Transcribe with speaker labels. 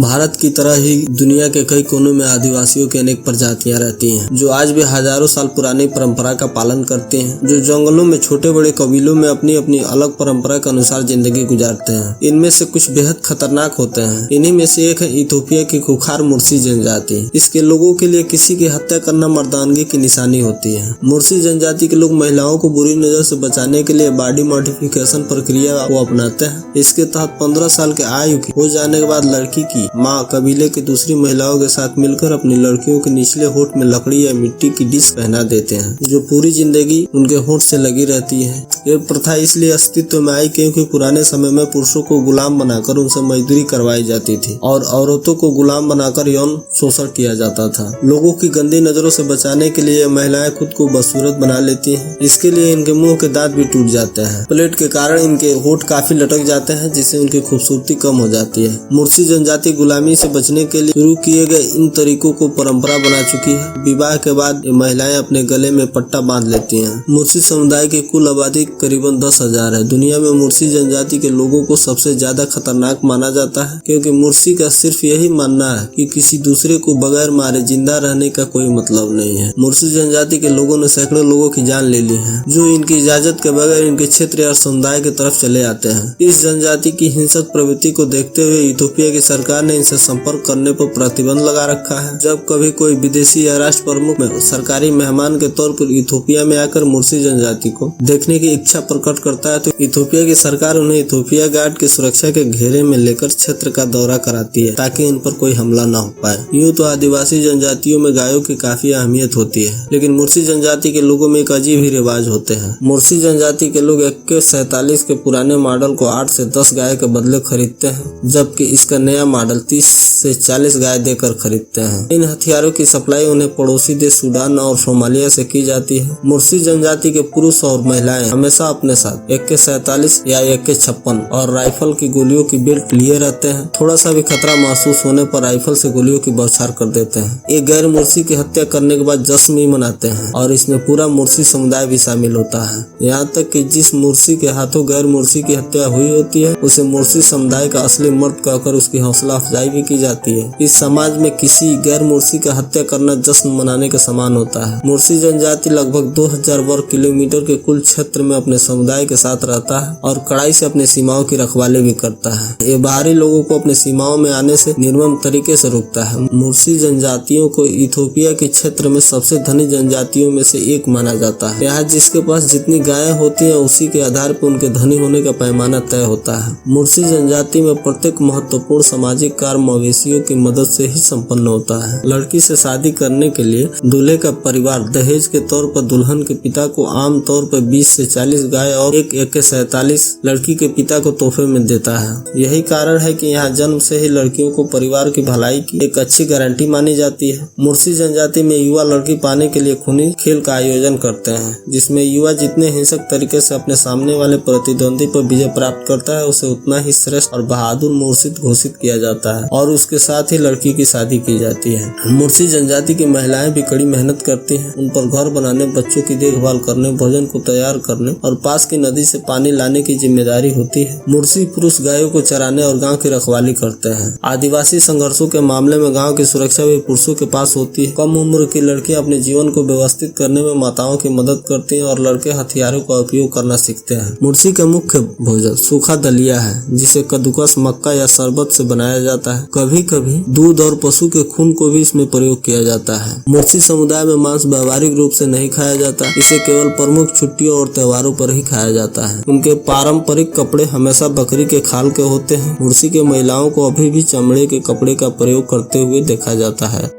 Speaker 1: भारत की तरह ही दुनिया के कई कोनों में आदिवासियों की अनेक प्रजातियां रहती हैं, जो आज भी हजारों साल पुरानी परंपरा का पालन करते हैं, जो जंगलों में छोटे बड़े कबीलों में अपनी अपनी अलग परंपरा के अनुसार जिंदगी गुजारते हैं। इनमें से कुछ बेहद खतरनाक होते हैं। इन्हीं में से एक है इथोपिया की खुखार मुर्सी जनजाति। इसके लोगों के लिए किसी की हत्या करना मर्दानगी की निशानी होती है। मुर्सी जनजाति के लोग महिलाओं को बुरी नजर से बचाने के लिए बॉडी मॉडिफिकेशन प्रक्रिया को अपनाते हैं। इसके तहत 15 साल के आयु की हो जाने के बाद लड़की की माँ कबीले की दूसरी महिलाओं के साथ मिलकर अपनी लड़कियों के निचले होठ में लकड़ी या मिट्टी की डिश पहना देते हैं, जो पूरी जिंदगी उनके होठ से लगी रहती है। यह प्रथा इसलिए अस्तित्व में आई क्योंकि पुराने समय में पुरुषों को गुलाम बनाकर उनसे मजदूरी करवाई जाती थी और औरतों को गुलाम बनाकर यौन शोषण किया जाता था। लोगों की गंदी नजरों से बचाने के लिए महिलाएं खुद को बदसूरत बना लेती हैं। इसके लिए इनके मुंह के दांत भी टूट जाते हैं। प्लेट के कारण इनके होठ काफी लटक जाते हैं, जिससे उनकी खूबसूरती कम हो जाती है। मुर्सी जनजाति गुलामी से बचने के लिए शुरू किए गए इन तरीकों को परंपरा बना चुकी है। विवाह के बाद ये महिलाएं अपने गले में पट्टा बांध लेती हैं। मुर्सी समुदाय की कुल आबादी करीबन 10,000 है। दुनिया में मुर्सी जनजाति के लोगों को सबसे ज्यादा खतरनाक माना जाता है, क्योंकि मुर्सी का सिर्फ यही मानना है कि किसी दूसरे को बगैर मारे जिंदा रहने का कोई मतलब नहीं है। मुर्सी जनजाति के लोगों ने सैकड़ों लोगों की जान ले ली है, जो इनकी इजाजत के बगैर इनके क्षेत्र या समुदाय की तरफ चले आते हैं। इस जनजाति की हिंसक प्रवृत्ति को देखते हुए इथोपिया की सरकार ने इनसे संपर्क करने पर प्रतिबंध लगा रखा है। जब कभी कोई विदेशी या राष्ट्र प्रमुख में सरकारी मेहमान के तौर पर इथोपिया में आकर मुर्सी जनजाति को देखने की इच्छा प्रकट करता है, तो इथोपिया की सरकार उन्हें इथोपिया गार्ड की सुरक्षा के घेरे में लेकर क्षेत्र का दौरा कराती है, ताकि इन पर कोई हमला न हो पाए। यूँ तो आदिवासी जनजातियों में गायों की काफी अहमियत होती है, लेकिन मुर्सी जनजाति के लोगों में एक अजीब ही रिवाज होते हैं। मुर्सी जनजाति के लोग AK-47 के पुराने मॉडल को 8 से 10 गाय के बदले खरीदते हैं, जबकि इसका नया मॉडल 30 से 40 गाय देकर खरीदते हैं। इन हथियारों की सप्लाई उन्हें पड़ोसी देश सूडान और सोमालिया से की जाती है। मुर्सी जनजाति के पुरुष और महिलाएं हमेशा अपने साथ AK-47 या AK-56 और राइफल की गोलियों की बेल्ट लिए रहते हैं। थोड़ा सा भी खतरा महसूस होने पर राइफल से गोलियों की बौछार कर देते हैं। एक गैर मुर्सी की हत्या करने के बाद जश्न भी मनाते हैं और इसमें पूरा मुर्सी समुदाय भी शामिल होता है। यहाँ तक कि जिस मुर्सी के हाथों गैर मुर्सी की हत्या हुई होती है, उसे मुर्सी समुदाय का असली मर्द कहकर उसकी हौसला अफजाई भी की जाती है। इस समाज में किसी गैर मुर्सी का हत्या करना जश्न मनाने के समान होता है। मुर्सी जनजाति लगभग 2000 वर्ग किलोमीटर के कुल क्षेत्र में अपने समुदाय के साथ रहता है और कड़ाई से अपने सीमाओं की रखवाली भी करता है। ये बाहरी लोगों को अपने सीमाओं में आने से निर्मम तरीके से रोकता है। मुर्सी जनजातियों को इथोपिया के क्षेत्र में सबसे धनी जनजातियों में से एक माना जाता है। यहाँ जिसके पास जितनी गायें होती हैं, उसी के आधार पर उनके धनी होने का पैमाना तय होता है। मुर्सी जनजाति में प्रत्येक महत्वपूर्ण सामाजिक कार्य मवेशियों की मदद से ही संपन्न होता है। लड़की से शादी करने के लिए दूल्हे का परिवार दहेज के तौर पर दुल्हन के पिता को आम तौर पर 20 से 40 गाय और एक AK-47 लड़की के पिता को तोहफे में देता है। यही कारण है कि यहाँ जन्म से ही लड़कियों को परिवार की भलाई की एक अच्छी गारंटी मानी जाती है। मुर्सी जनजाति में युवा लड़की पाने के लिए खूनी खेल का आयोजन करते हैं, जिसमें युवा जितने हिंसक तरीके से अपने सामने वाले प्रतिद्वंदी पर विजय प्राप्त करता है, उसे उतना ही श्रेष्ठ और बहादुर मूर्छित घोषित किया जाता है और उसके साथ ही लड़की की शादी की जाती है। मुर्सी जनजाति की महिलाएं भी कड़ी मेहनत करती हैं। उन पर घर बनाने, बच्चों की देखभाल करने, भोजन को तैयार करने और पास की नदी से पानी लाने की जिम्मेदारी होती है। मुर्सी पुरुष गायों को चराने और गांव की रखवाली करते हैं। आदिवासी संघर्षों के मामले में गांव की सुरक्षा भी पुरुषों के पास होती है। कम उम्र की लड़कियां अपने जीवन को व्यवस्थित करने में माताओं की मदद करती हैं और लड़के हथियारों का उपयोग करना सीखते हैं। मुर्सी का मुख्य भोजन सूखा दलिया है, जिसे कद्दूकस, मक्का या शरबत से बनाया जाता है। कभी कभी दूध और पशु के खून को भी इसमें प्रयोग किया जाता है। मुर्सी समुदाय में मांस व्यावहारिक रूप से नहीं खाया जाता। इसे केवल प्रमुख छुट्टियों और त्योहारों पर ही खाया जाता है। उनके पारंपरिक कपड़े हमेशा बकरी के खाल के होते हैं। मुर्सी के महिलाओं को अभी भी चमड़े के कपड़े का प्रयोग करते हुए देखा जाता है।